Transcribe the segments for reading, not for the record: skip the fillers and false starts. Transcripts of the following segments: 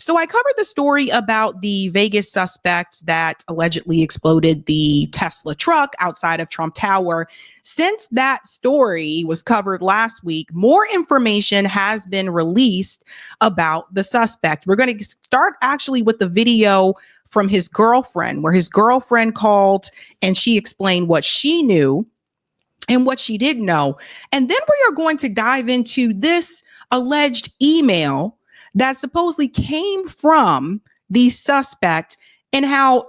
So I covered the story about the Vegas suspect that allegedly exploded the Tesla truck outside of Trump Tower. Since that story was covered last week, more information has been released about the suspect. We're going to start actually with the video from his girlfriend, where his girlfriend called and she explained what she knew and what she didn't know. And then we are going to dive into this alleged email that supposedly came from the suspect and how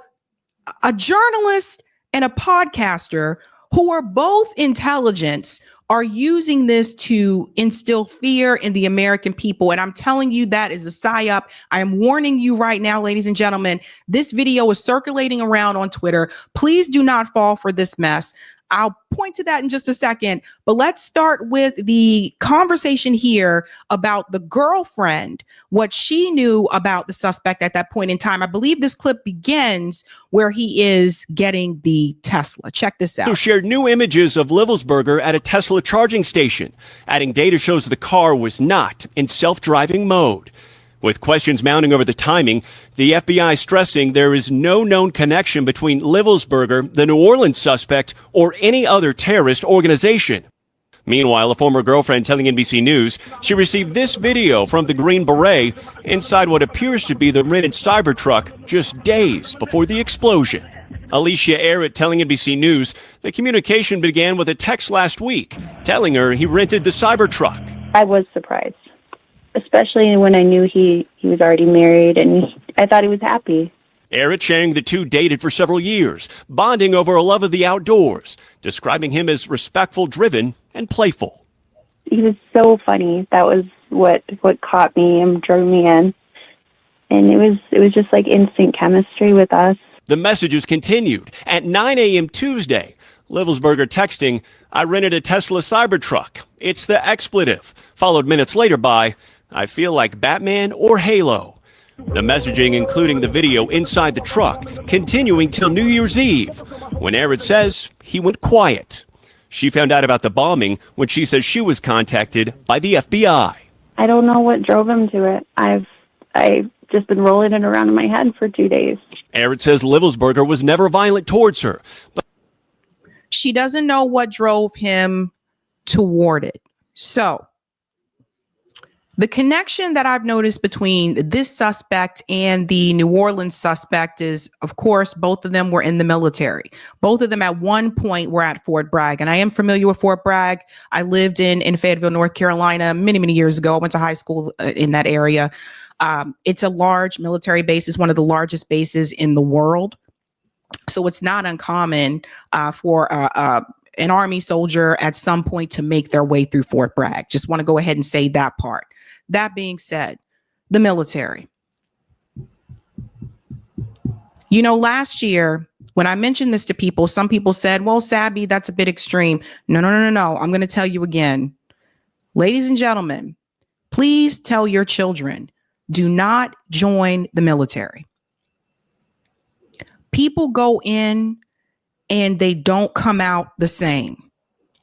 a journalist and a podcaster who are both intelligence are using this to instill fear in the American people. And I'm telling you, that is a psyop. I am warning you right now, ladies and gentlemen, this video is circulating around on Twitter. Please do not fall for this mess. I'll point to that in just a second, but let's start with the conversation here about the girlfriend, what she knew about the suspect at that point in time. I believe this clip begins where he is getting the Tesla. Check this out. So shared new images of Livelsberger at a Tesla charging station, adding data shows the car was not in self-driving mode. With questions mounting over the timing, the FBI stressing there is no known connection between Livelsberger, the New Orleans suspect, or any other terrorist organization. Meanwhile, a former girlfriend telling NBC News she received this video from the Green Beret inside what appears to be the rented Cybertruck just days before the explosion. Alicia Arrett telling NBC News the communication began with a text last week telling her he rented the Cybertruck. I was surprised, especially when I knew he was already married, and I thought he was happy. Arrett sharing the two dated for several years, bonding over a love of the outdoors, describing him as respectful, driven, and playful. He was so funny. That was what caught me and drew me in. And it was just like instant chemistry with us. The messages continued. At 9 a.m. Tuesday, Livelsberger texting, "I rented a Tesla Cybertruck. It's the expletive," followed minutes later by, "I feel like Batman or Halo." The messaging, including the video inside the truck, continuing till New Year's Eve, when Arrett says he went quiet. She found out about the bombing when she says she was contacted by the FBI. I don't know what drove him to it. I've just been rolling it around in my head for 2 days. Arrett says Livelsberger was never violent towards her. But she doesn't know what drove him toward it. So the connection that I've noticed between this suspect and the New Orleans suspect is, of course, both of them were in the military. Both of them at one point were at Fort Bragg. And I am familiar with Fort Bragg. I lived in Fayetteville, North Carolina, many, many years ago. I went to high school in that area. It's a large military base. It's one of the largest bases in the world. So it's not uncommon for an Army soldier at some point to make their way through Fort Bragg. Just want to go ahead and say that part. That being said, the military. You know, last year, when I mentioned this to people, some people said, well, Sabby, that's a bit extreme. No. I'm going to tell you again. Ladies and gentlemen, please tell your children, do not join the military. People go in and they don't come out the same.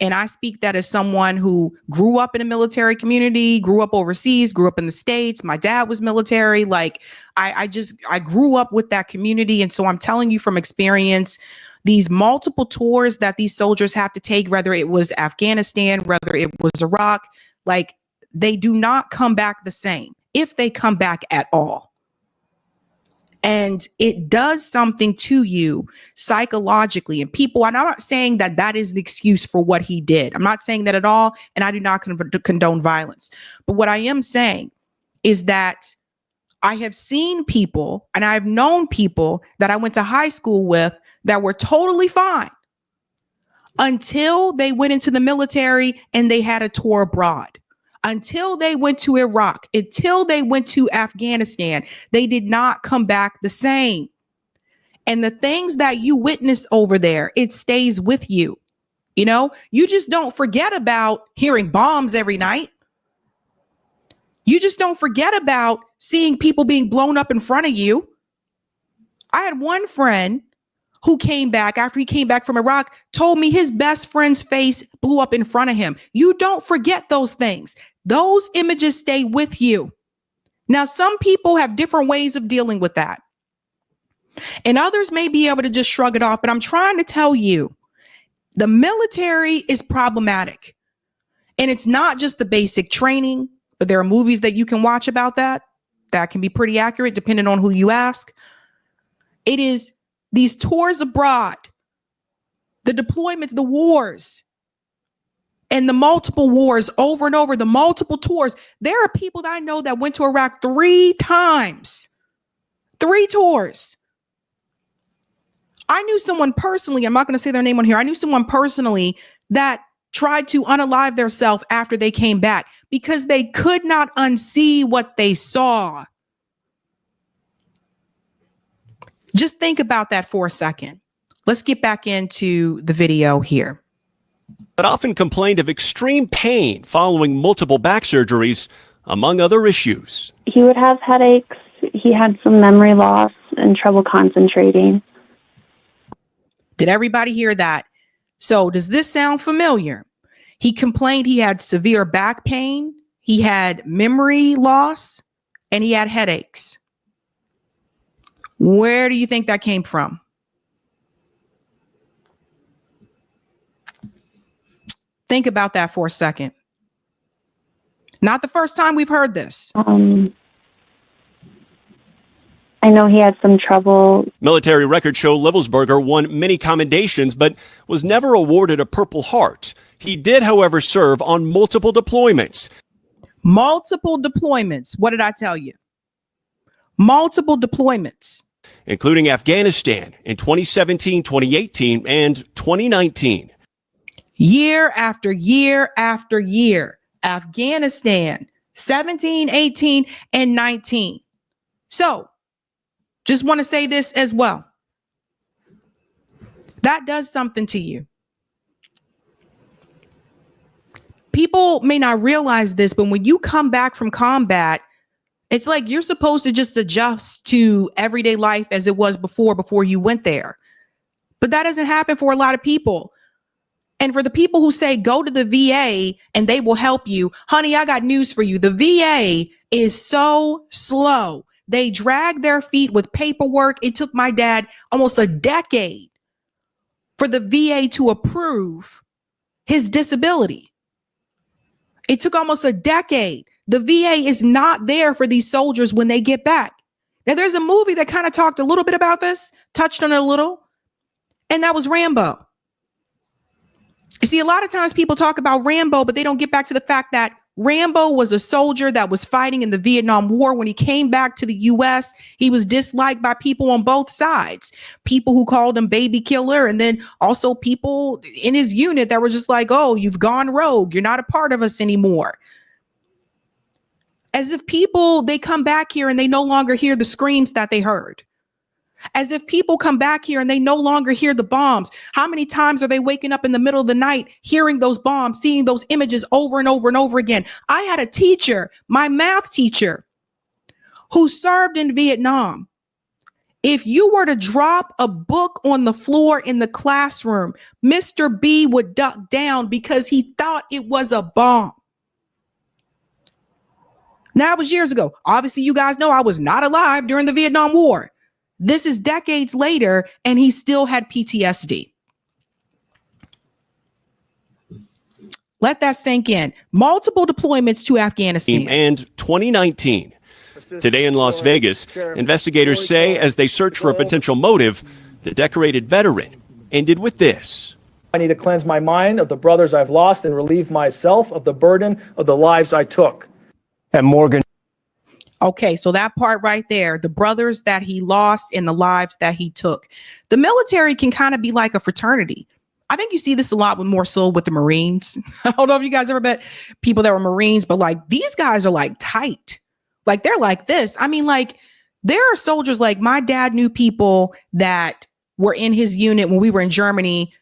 And I speak that as someone who grew up in a military community, grew up overseas, grew up in the States. My dad was military. Like I grew up with that community. And so I'm telling you from experience, these multiple tours that these soldiers have to take, whether it was Afghanistan, whether it was Iraq, like they do not come back the same if they come back at all. And it does something to you psychologically. And people, and I'm not saying that that is the excuse for what he did. I'm not saying that at all. And I do not condone violence. But what I am saying is that I have seen people and I've known people that I went to high school with that were totally fine until they went into the military and they had a tour abroad. Until they went to Iraq, until they went to Afghanistan, they did not come back the same. And the things that you witness over there, it stays with you. You know, you just don't forget about hearing bombs every night. You just don't forget about seeing people being blown up in front of you. I had one friend who came back after he came back from Iraq, told me his best friend's face blew up in front of him. You don't forget those things. Those images stay with you. Now, some people have different ways of dealing with that, and others may be able to just shrug it off. But I'm trying to tell you, the military is problematic. And it's not just the basic training, but there are movies that you can watch about that can be pretty accurate depending on who you ask. It is these tours abroad, the deployments, the wars, and the multiple wars over and over, the multiple tours. There are people that I know that went to Iraq 3 times, 3 tours. I knew someone personally, I'm not going to say their name on here. I knew someone personally that tried to unalive themselves after they came back because they could not unsee what they saw. Just think about that for a second. Let's get back into the video here. But often complained of extreme pain following multiple back surgeries, among other issues. He would have headaches. He had some memory loss and trouble concentrating. Did everybody hear that? So does this sound familiar? He complained he had severe back pain, he had memory loss, and he had headaches. Where do you think that came from? Think about that for a second. Not the first time we've heard this. I know he had some trouble. Military records show Levelsberger won many commendations, but was never awarded a Purple Heart. He did, however, serve on multiple deployments. Multiple deployments. What did I tell you? Multiple deployments. Including Afghanistan in 2017, 2018, and 2019. Year after year after year. Afghanistan, 17, 18, and 19. So, just want to say this as well. That does something to you. People may not realize this, but when you come back from combat, it's like you're supposed to just adjust to everyday life as it was before you went there. But that doesn't happen for a lot of people. And for the people who say, go to the VA and they will help you, honey, I got news for you. The VA is so slow. They drag their feet with paperwork. It took my dad almost a decade for the VA to approve his disability. It took almost a decade. The VA is not there for these soldiers when they get back. Now, there's a movie that kind of talked a little bit about this, touched on it a little, and that was Rambo. You see, a lot of times people talk about Rambo, but they don't get back to the fact that Rambo was a soldier that was fighting in the Vietnam War. When he came back to the U.S., he was disliked by people on both sides. People who called him baby killer, and then also people in his unit that were just like, oh, you've gone rogue. You're not a part of us anymore. As if people, they come back here and they no longer hear the screams that they heard. As if people come back here and they no longer hear the bombs. How many times are they waking up in the middle of the night, hearing those bombs, seeing those images over and over and over again? I had a teacher, my math teacher, who served in Vietnam. If you were to drop a book on the floor in the classroom, Mr. B would duck down because he thought it was a bomb. Now, it was years ago. Obviously, you guys know I was not alive during the Vietnam War. This is decades later, and he still had PTSD. Let that sink in. Multiple deployments to Afghanistan. And 2019. Today in Las Vegas, investigators say as they search for a potential motive, the decorated veteran ended with this. I need to cleanse my mind of the brothers I've lost and relieve myself of the burden of the lives I took. And Morgan. Okay, so that part right there, the brothers that he lost and the lives that he took. The military can kind of be like a fraternity. I think you see this a lot more so with the Marines. I don't know if you guys ever met people that were Marines, but like these guys are like tight. Like they're like this. I mean, like there are soldiers, like my dad knew people that were in his unit when we were in Germany.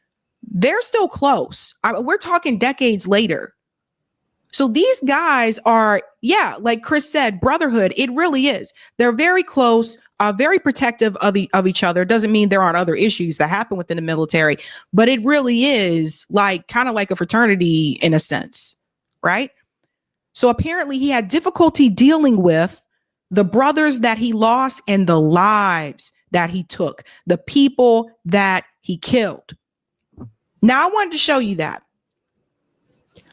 They're still close. We're talking decades later. So these guys are, yeah, like Chris said, brotherhood. It really is. They're very close, very protective of each other. Doesn't mean there aren't other issues that happen within the military, but it really is like kind of like a fraternity in a sense, right? So apparently he had difficulty dealing with the brothers that he lost and the lives that he took, the people that he killed. Now, I wanted to show you that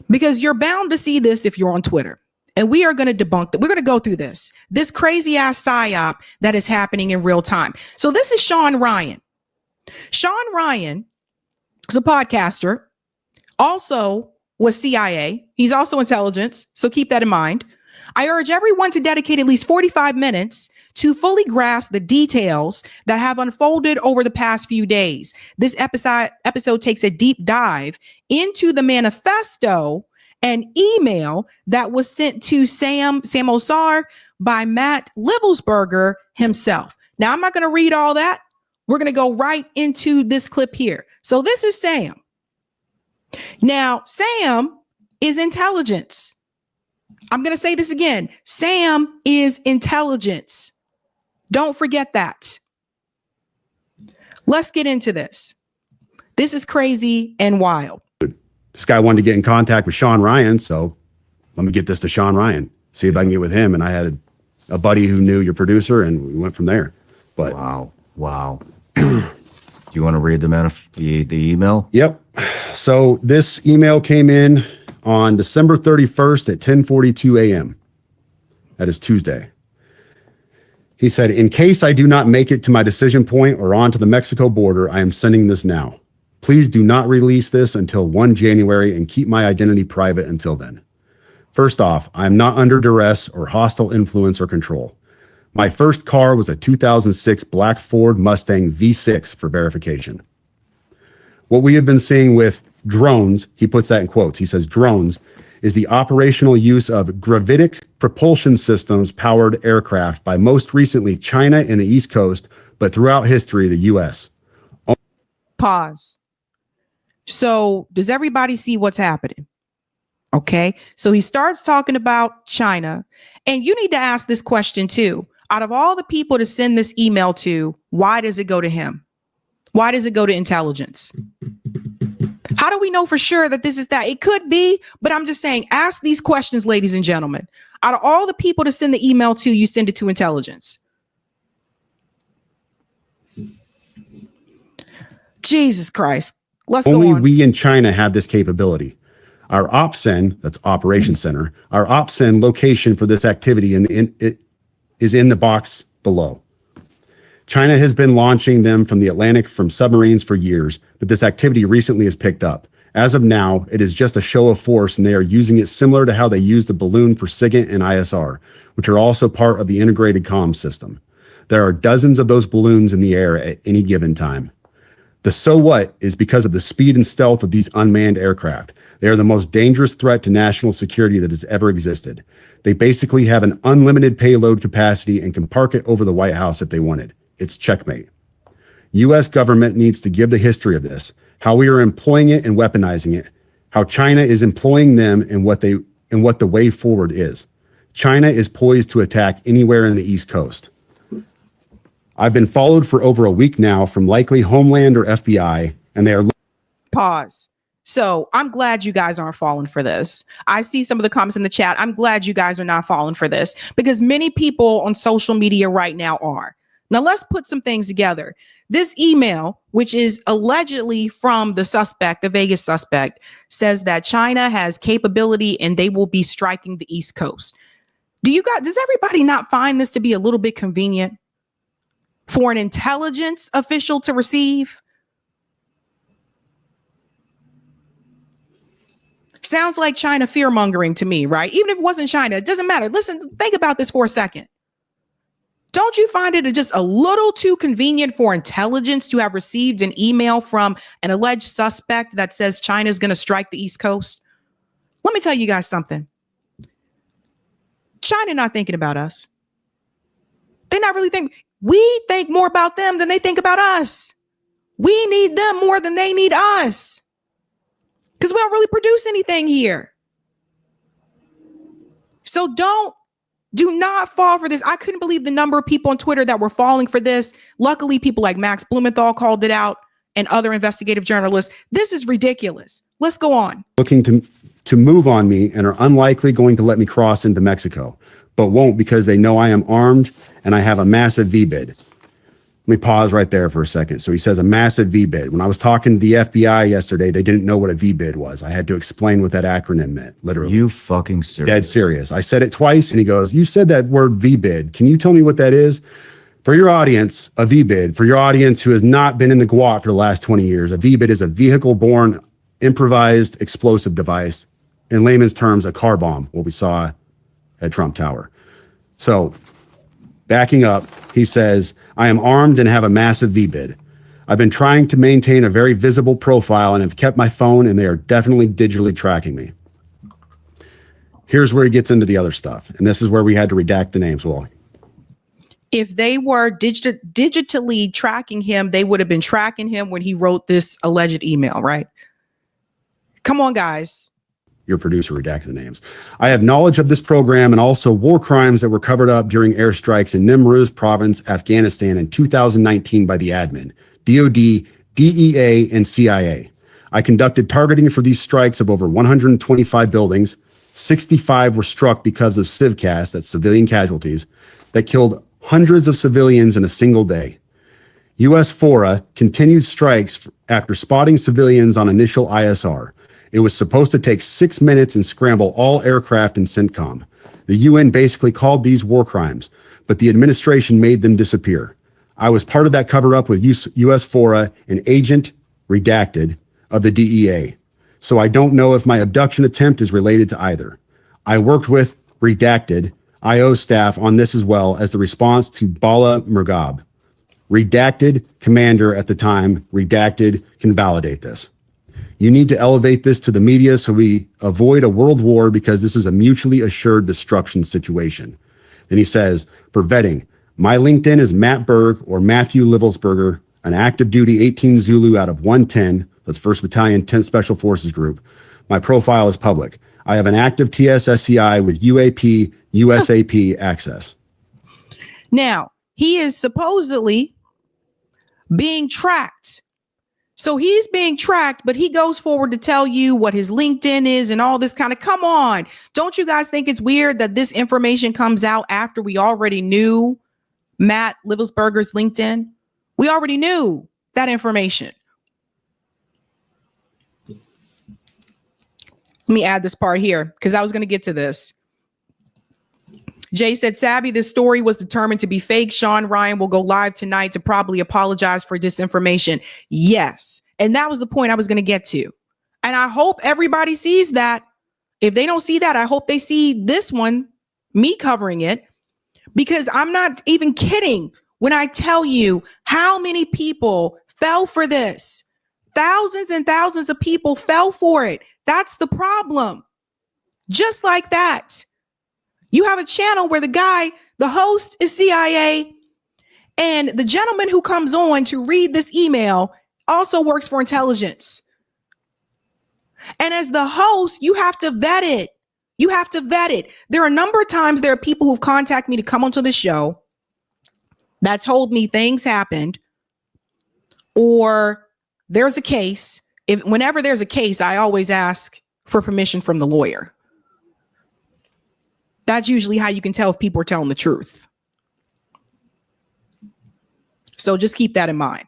because you're bound to see this if you're on Twitter. And we are going to debunk that. We're going to go through this crazy ass psyop that is happening in real time. So this is Sean Ryan. Sean Ryan is a podcaster, also was CIA. He's also intelligence. So keep that in mind. I urge everyone to dedicate at least 45 minutes to fully grasp the details that have unfolded over the past few days. This episode takes a deep dive into the manifesto and email that was sent to Sam Osar by Matt Livelsberger himself. Now, I'm not going to read all that. We're going to go right into this clip here. So this is Sam. Now, Sam is intelligence. I'm going to say this again. Sam is intelligence. Don't forget that. Let's get into this. This is crazy and wild. This guy wanted to get in contact with Sean Ryan, so let me get this to Sean Ryan, see if I can get with him. And I had a buddy who knew your producer, and we went from there. But wow. Do you want to read the email? Yep. So this email came in on December 31st at 10:42 a.m. That is Tuesday. He said, in case I do not make it to my decision point or on to the Mexico border, I am sending this now. Please do not release this until 1 January and keep my identity private until then. First off, I am not under duress or hostile influence or control. My first car was a 2006 black Ford Mustang V6 for verification. What we have been seeing with drones, he puts that in quotes, he says drones, is the operational use of gravitic propulsion systems powered aircraft by most recently China and the East Coast, but throughout history, the U.S. Pause. So does everybody see what's happening? Okay. So he starts talking about China, and you need to ask this question too. Out of all the people to send this email to, why does it go to him? Why does it go to intelligence? How do we know for sure that this is that? It could be, but I'm just saying, ask these questions, ladies and gentlemen. Out of all the people to send the email to, you send it to intelligence. Jesus Christ. Let's go on. Only we in China have this capability. Our OPSEN, that's Operation Center, our OPSEN location for this activity is in the box below. China has been launching them from the Atlantic from submarines for years, but this activity recently has picked up. As of now, it is just a show of force, and they are using it similar to how they used the balloon for SIGINT and ISR, which are also part of the integrated comms system. There are dozens of those balloons in the air at any given time. The so what is because of the speed and stealth of these unmanned aircraft. They are the most dangerous threat to national security that has ever existed. They basically have an unlimited payload capacity and can park it over the White House if they wanted. It's checkmate. U.S. government needs to give the history of this, how we are employing it and weaponizing it, how China is employing them and what the way forward is. China is poised to attack anywhere in the East Coast. I've been followed for over a week now from likely Homeland or FBI, and they are... Pause. So I'm glad you guys aren't falling for this. I see some of the comments in the chat. I'm glad you guys are not falling for this because many people on social media right now are. Now let's put some things together. This email, which is allegedly from the suspect, the Vegas suspect, says that China has capability and they will be striking the East Coast. Does everybody not find this to be a little bit convenient for an intelligence official to receive? Sounds like China fear-mongering to me, right? Even if it wasn't China, it doesn't matter. Listen, think about this for a second. Don't you find it just a little too convenient for intelligence to have received an email from an alleged suspect that says China is going to strike the East Coast? Let me tell you guys something. China not thinking about us. They're not really thinking. We think more about them than they think about us. We need them more than they need us. Because we don't really produce anything here. So do not fall for this. I couldn't believe the number of people on Twitter that were falling for this. Luckily, people like Max Blumenthal called it out and other investigative journalists. This is ridiculous. Let's go on. Looking to move on me and are unlikely going to let me cross into Mexico. but won't because they know I am armed and I have a massive VBID. Let me pause right there for a second. So he says a massive VBID. When I was talking to the FBI yesterday, they didn't know what a VBID was. I had to explain what that acronym meant, literally. You fucking serious? Dead serious. I said it twice and he goes, you said that word VBID. Can you tell me what that is? For your audience, a VBID, for your audience who has not been in the GWOT for the last 20 years, a VBID is a vehicle-borne improvised explosive device. In layman's terms, a car bomb, what we saw at Trump Tower. So backing up, he says, I am armed and have a massive VBID. I've been trying to maintain a very visible profile and have kept my phone, and they are definitely digitally tracking me. Here's where he gets into the other stuff. And this is where we had to redact the names. Well, if they were digitally tracking him, they would have been tracking him when he wrote this alleged email, right? Come on, guys. Your producer redacted the names. I have knowledge of this program and also war crimes that were covered up during airstrikes in Nimruz province, Afghanistan in 2019 by the admin, DOD, DEA, and CIA. I conducted targeting for these strikes of over 125 buildings. 65 were struck because of civcas, that's civilian casualties, that killed hundreds of civilians in a single day. U.S. FORA continued strikes after spotting civilians on initial ISR. It was supposed to take 6 minutes and scramble all aircraft in CENTCOM. The UN basically called these war crimes, but the administration made them disappear. I was part of that cover-up with U.S. FORA, an agent, redacted, of the DEA. So I don't know if my abduction attempt is related to either. I worked with, redacted, IO staff on this as well as the response to Bala Murghab. Redacted commander at the time, redacted can validate this. You need to elevate this to the media so we avoid a world war because this is a mutually assured destruction situation. Then he says, for vetting, my LinkedIn is Matt Berg or Matthew Livelsberger, an active duty 18 Zulu out of 110, that's 1st Battalion 10th Special Forces Group. My profile is public. I have an active TSSCI with UAP, USAP access. Now, he is supposedly being tracked. So he's being tracked, but he goes forward to tell you what his LinkedIn is and all this kind of, come on. Don't you guys think it's weird that this information comes out after we already knew Matt Livelsberger's LinkedIn? We already knew that information. Let me add this part here because I was going to get to this. Jay said, Sabby, this story was determined to be fake. Sean Ryan will go live tonight to probably apologize for disinformation. Yes. And that was the point I was going to get to. And I hope everybody sees that. If they don't see that, I hope they see this one, me covering it, because I'm not even kidding when I tell you how many people fell for this. Thousands and thousands of people fell for it. That's the problem. Just like that. You have a channel where the host is CIA, and the gentleman who comes on to read this email also works for intelligence. And as the host, you have to vet it. You have to vet it. There are a number of times there are people who've contacted me to come onto the show that told me things happened or there's a case. Whenever there's a case, I always ask for permission from the lawyer. That's usually how you can tell if people are telling the truth. So just keep that in mind.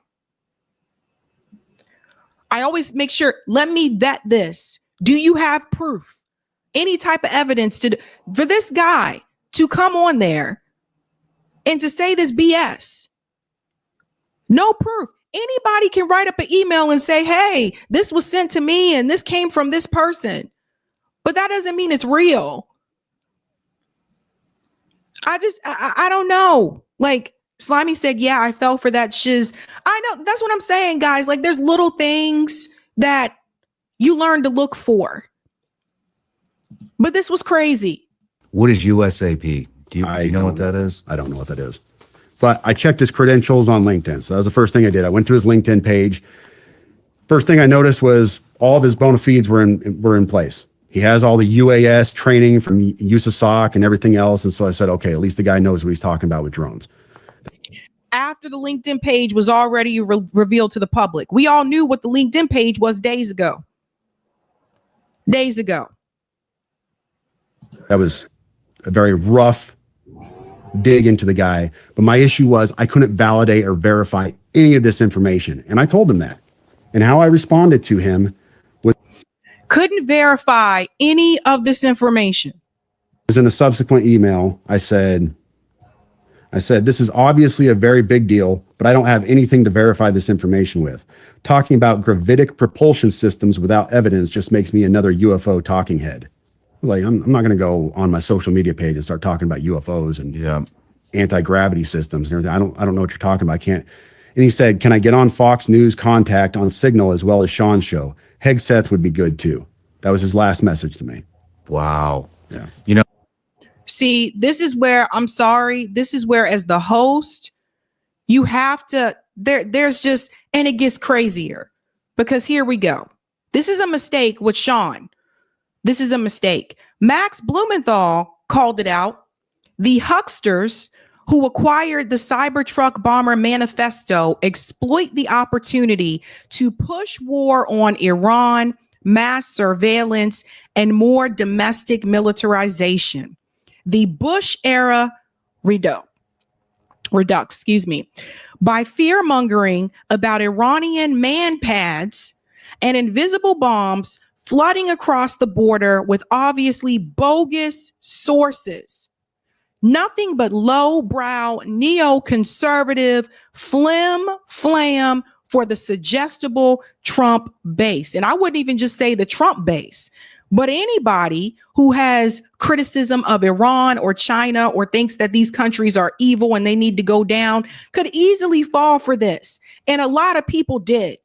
I always make sure, let me vet this. Do you have proof? Any type of evidence for this guy to come on there and to say this BS? No proof. Anybody can write up an email and say, hey, this was sent to me and this came from this person. But that doesn't mean it's real. I don't know. Like Slimy said, yeah, I fell for that shiz. I know. That's what I'm saying, guys. Like there's little things that you learn to look for. But this was crazy. What is USAP? Do you know what that is? I don't know what that is. But I checked his credentials on LinkedIn. So that was the first thing I did. I went to his LinkedIn page. First thing I noticed was all of his bona fides were in place. He has all the UAS training from USASOC and everything else. And so I said, okay, at least the guy knows what he's talking about with drones. After the LinkedIn page was already revealed to the public, we all knew what the LinkedIn page was days ago. Days ago. That was a very rough dig into the guy. But my issue was I couldn't validate or verify any of this information. And I told him that. And how I responded to him couldn't verify any of this information. was in a subsequent email. I said, this is obviously a very big deal, but I don't have anything to verify this information with. Talking about gravitic propulsion systems without evidence just makes me another UFO talking head. Like, I'm not going to go on my social media page and start talking about UFOs and anti-gravity systems and everything. I don't know what you're talking about. I can't. And he said, can I get on Fox News Contact on Signal as well as Sean's show? Hegseth would be good too. That was his last message to me. Wow. Yeah. You know, See, this is where I'm sorry. This is where, as the host, you have to, there's just, and it gets crazier because here we go. This is a mistake with Sean. This is a mistake. Max Blumenthal called it out. The hucksters who acquired the Cybertruck bomber manifesto exploit the opportunity to push war on Iran, mass surveillance, and more domestic militarization. The Bush era redux, by fear-mongering about Iranian man pads and invisible bombs flooding across the border with obviously bogus sources. Nothing but lowbrow, neoconservative flim-flam for the suggestible Trump base. And I wouldn't even just say the Trump base, but anybody who has criticism of Iran or China or thinks that these countries are evil and they need to go down could easily fall for this. And a lot of people did.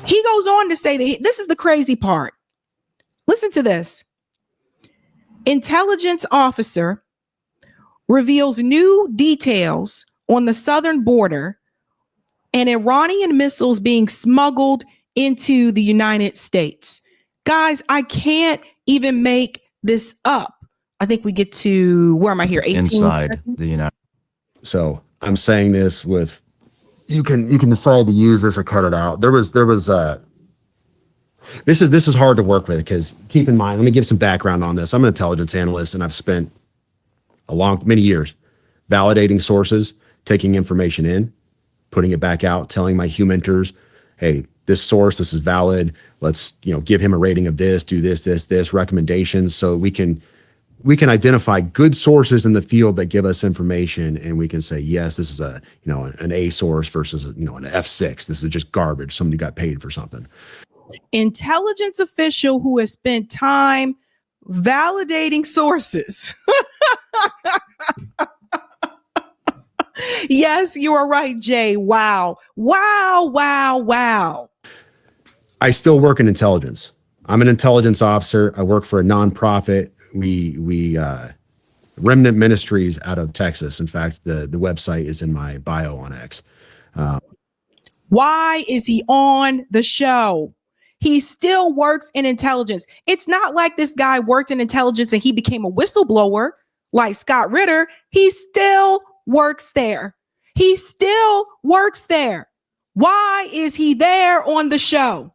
He goes on to say that this is the crazy part. Listen to this. Intelligence officer reveals new details on the southern border and Iranian missiles being smuggled into the United States. Guys, I can't even make this up. I think we get to, where am I here? 18 inside the United. So I'm saying this with, you can decide to use this or cut it out. This is hard to work with because keep in mind, let me give some background on this. I'm an intelligence analyst and I've spent many years validating sources, taking information in, putting it back out, telling my humenters, hey, this source, this is valid. Let's, give him a rating of this, do this, recommendations. So we can identify good sources in the field that give us information. And we can say, yes, this is an A source versus, an F6. This is just garbage. Somebody got paid for something. Intelligence official who has spent time validating sources. Yes, you are right, Jay. Wow. I still work in intelligence. I'm an intelligence officer. I work for a nonprofit. We Remnant Ministries out of Texas. In fact, the website is in my bio on X. Why is he on the show? He still works in intelligence. It's not like this guy worked in intelligence and he became a whistleblower like Scott Ritter. He still works there. Why is he there on the show?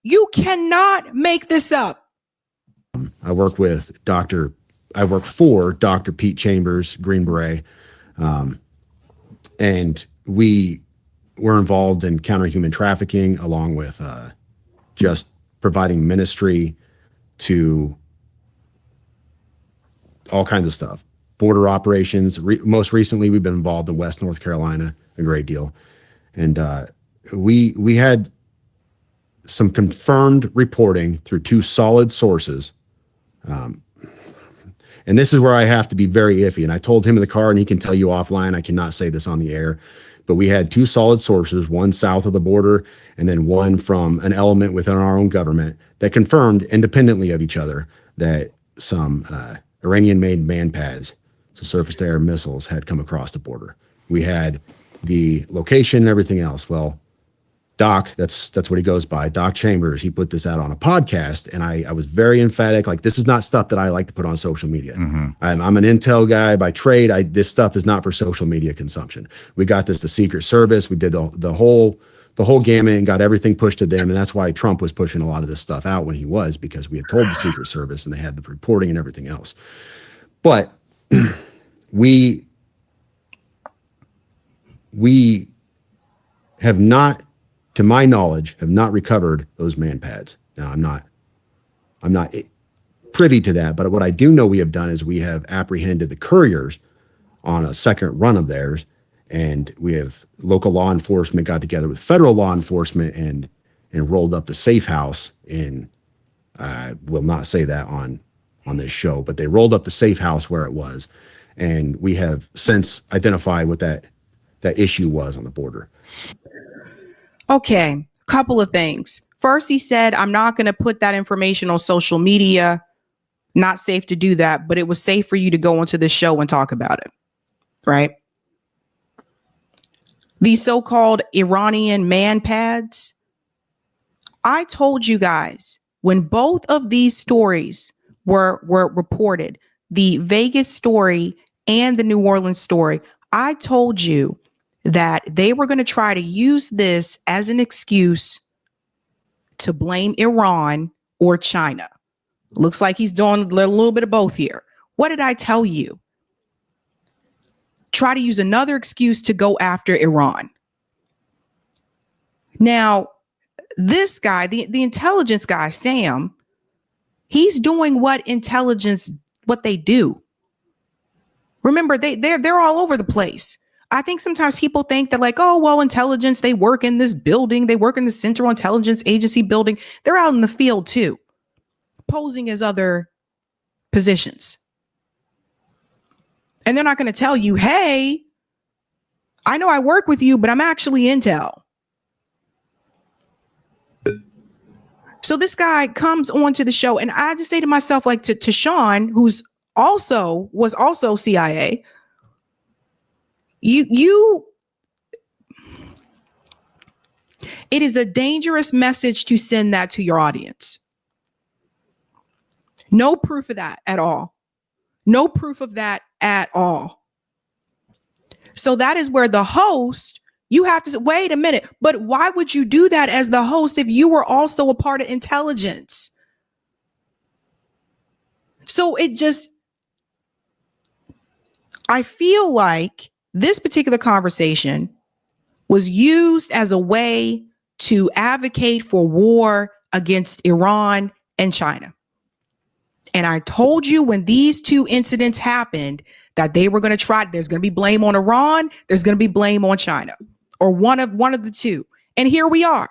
You cannot make this up. I work for Dr. Pete Chambers, Green Beret. And we were involved in counter-human trafficking along with just providing ministry to all kinds of stuff. Border operations. Most recently, we've been involved in West North Carolina a great deal. And we had some confirmed reporting through two solid sources. And this is where I have to be very iffy. And I told him in the car, and he can tell you offline, I cannot say this on the air, but we had two solid sources, one south of the border and then one from an element within our own government that confirmed independently of each other that some Iranian-made man pads, so surface-to-air missiles, had come across the border. We had the location and everything else. Well, Doc, that's what he goes by, Doc Chambers, he put this out on a podcast, and I was very emphatic, like, this is not stuff that I like to put on social media. Mm-hmm. I'm an intel guy by trade. This stuff is not for social media consumption. We got this to Secret Service. We did the whole the whole gamut and got everything pushed to them. And that's why Trump was pushing a lot of this stuff out when he was, because we had told the Secret Service and they had the reporting and everything else. But we have not, to my knowledge, have not recovered those man pads. Now, I'm not privy to that, but what I do know we have done is we have apprehended the couriers on a second run of theirs, and we have local law enforcement got together with federal law enforcement and rolled up the safe house in, I will not say that on this show, but they rolled up the safe house where it was, and we have since identified what that issue was on the border. Okay, couple of things. First, he said, I'm not going to put that information on social media. Not safe to do that, but it was safe for you to go onto the show and talk about it, right? These so-called Iranian man pads. I told you guys when both of these stories were reported, the Vegas story and the New Orleans story, I told you that they were going to try to use this as an excuse to blame Iran or China. Looks like he's doing a little bit of both here. What did I tell you? Try to use another excuse to go after Iran. Now, this guy, the intelligence guy, Sam, he's doing what they do. Remember, they're all over the place. I think sometimes people think that like, oh, well, intelligence, they work in this building. They work in the Central Intelligence Agency building. They're out in the field too, posing as other positions. And they're not going to tell you, hey, I know I work with you, but I'm actually intel. So this guy comes onto the show, and I just say to myself, like to Sean, who's was also CIA, it is a dangerous message to send that to your audience. No proof of that at all. No proof of that at all. So that is where the host, you have to say, wait a minute, but why would you do that as the host if you were also a part of intelligence? So I feel like this particular conversation was used as a way to advocate for war against Iran and China. And I told you when these two incidents happened that they were going to try, there's going to be blame on Iran, there's going to be blame on China, or one of the two. And here we are.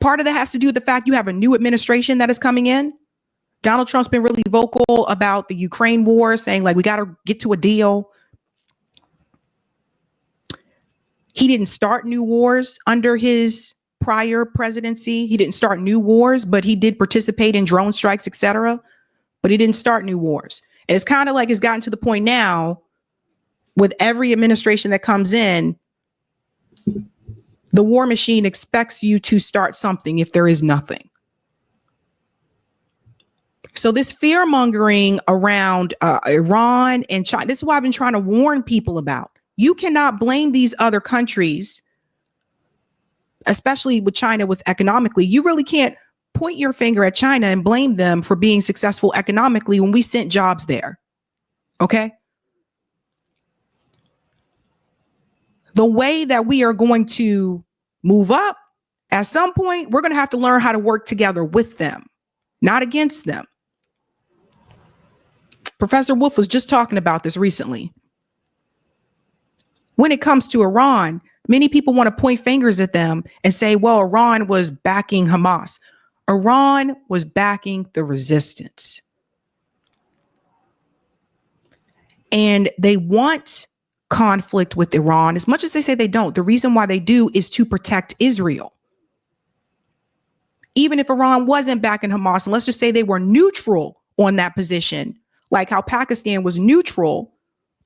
Part of that has to do with the fact you have a new administration that is coming in. Donald Trump's been really vocal about the Ukraine war, saying like, we got to get to a deal. He didn't start new wars under his prior presidency. He didn't start new wars, but he did participate in drone strikes, etc. But he didn't start new wars. And it's kind of like it's gotten to the point now with every administration that comes in, the war machine expects you to start something if there is nothing. So this fear mongering around Iran and China, this is what I've been trying to warn people about. You cannot blame these other countries, especially with China, with economically. You really can't point your finger at China and blame them for being successful economically when we sent jobs there. Okay. The way that we are going to move up, at some point, we're going to have to learn how to work together with them, not against them. Professor Wolf was just talking about this recently. When it comes to Iran, many people want to point fingers at them and say, well, Iran was backing Hamas. Iran was backing the resistance. And they want conflict with Iran as much as they say they don't. The reason why they do is to protect Israel. Even if Iran wasn't backing Hamas, and let's just say they were neutral on that position, like how Pakistan was neutral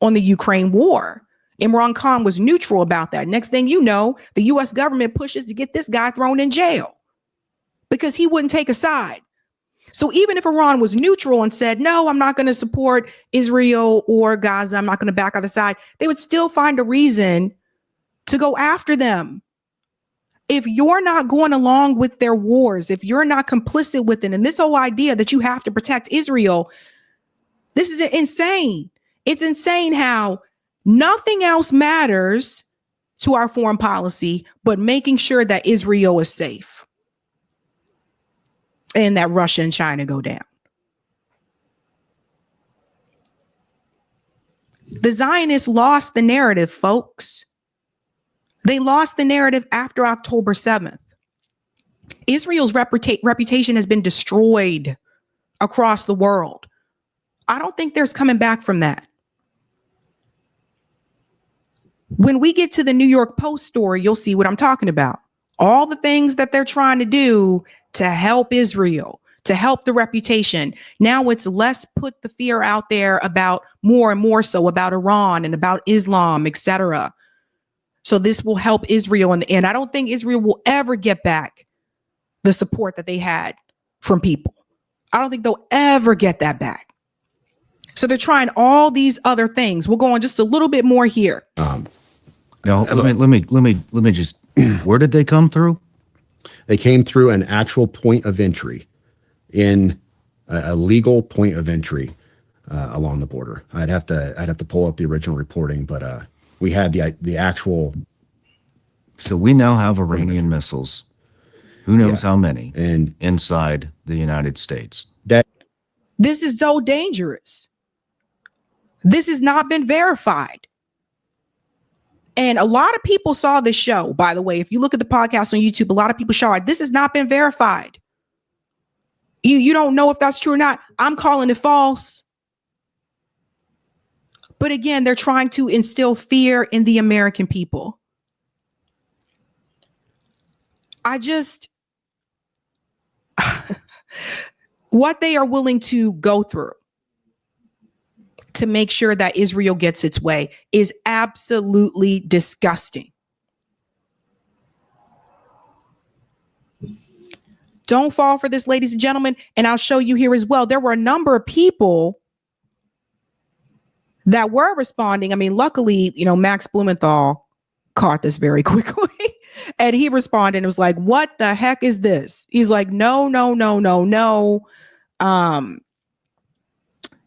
on the Ukraine war. Imran Khan was neutral about that. Next thing you know, the US government pushes to get this guy thrown in jail because he wouldn't take a side. So even if Iran was neutral and said, no, I'm not going to support Israel or Gaza, I'm not going to back either side, they would still find a reason to go after them. If you're not going along with their wars, if you're not complicit with it, and this whole idea that you have to protect Israel, this is insane. It's insane how nothing else matters to our foreign policy but making sure that Israel is safe and that Russia and China go down. The Zionists lost the narrative, folks. They lost the narrative after October 7th. Israel's reputation has been destroyed across the world. I don't think there's coming back from that. When we get to the New York Post story, you'll see what I'm talking about. All the things that they're trying to do to help Israel, to help the reputation. Now it's less put the fear out there about more and more so about Iran and about Islam, etc. So this will help Israel in the end. I don't think Israel will ever get back the support that they had from people. I don't think they'll ever get that back. So they're trying all these other things. We'll go on just a little bit more here. Now, let me just. Where did they come through? They came through an actual point of entry, in a legal point of entry along the border. I'd have to pull up the original reporting, but we had the actual. So we now have Iranian missiles. Who knows how many and inside the United States? This is so dangerous. This has not been verified. And a lot of people saw this show, by the way. If you look at the podcast on YouTube, a lot of people saw it. This has not been verified. You don't know if that's true or not. I'm calling it false. But again, they're trying to instill fear in the American people. What they are willing to go through to make sure that Israel gets its way is absolutely disgusting. Don't fall for this, ladies and gentlemen. And I'll show you here as well. There were a number of people that were responding. I mean, luckily, Max Blumenthal caught this very quickly. And he responded and was like, what the heck is this? He's like, no.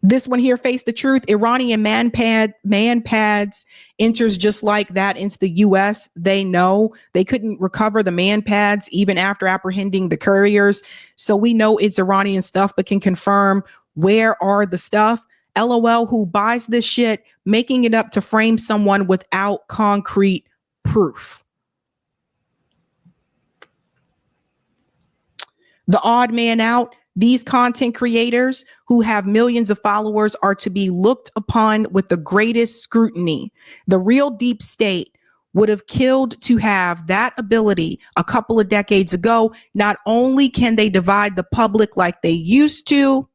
This one here, face the truth. Iranian man pads enters just like that into the U.S. They know they couldn't recover the man pads even after apprehending the couriers. So we know it's Iranian stuff, but can confirm where are the stuff. LOL, who buys this shit, making it up to frame someone without concrete proof. The odd man out. These content creators who have millions of followers are to be looked upon with the greatest scrutiny. The real deep state would have killed to have that ability a couple of decades ago. Not only can they divide the public like they used to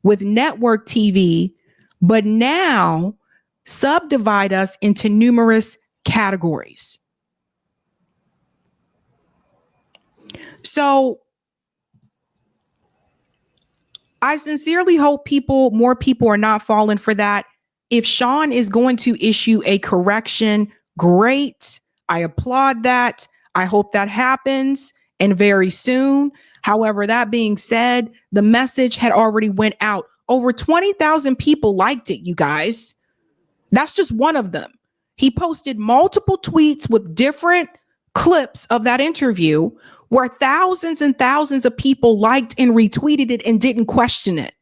with network TV, but now subdivide us into numerous categories. So I sincerely hope more people are not falling for that. If Sean is going to issue a correction, great. I applaud that. I hope that happens and very soon. However, that being said, the message had already went out. Over 20,000 people liked it, you guys. That's just one of them. He posted multiple tweets with different clips of that interview where thousands and thousands of people liked and retweeted it and didn't question it.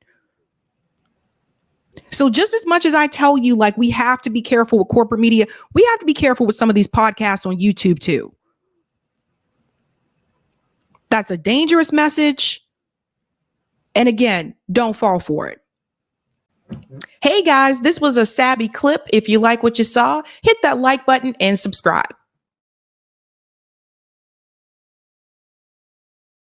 So just as much as I tell you, like, we have to be careful with corporate media, we have to be careful with some of these podcasts on YouTube too. That's a dangerous message. And again, don't fall for it. Hey guys, this was a Sabby clip. If you like what you saw, hit that like button and subscribe.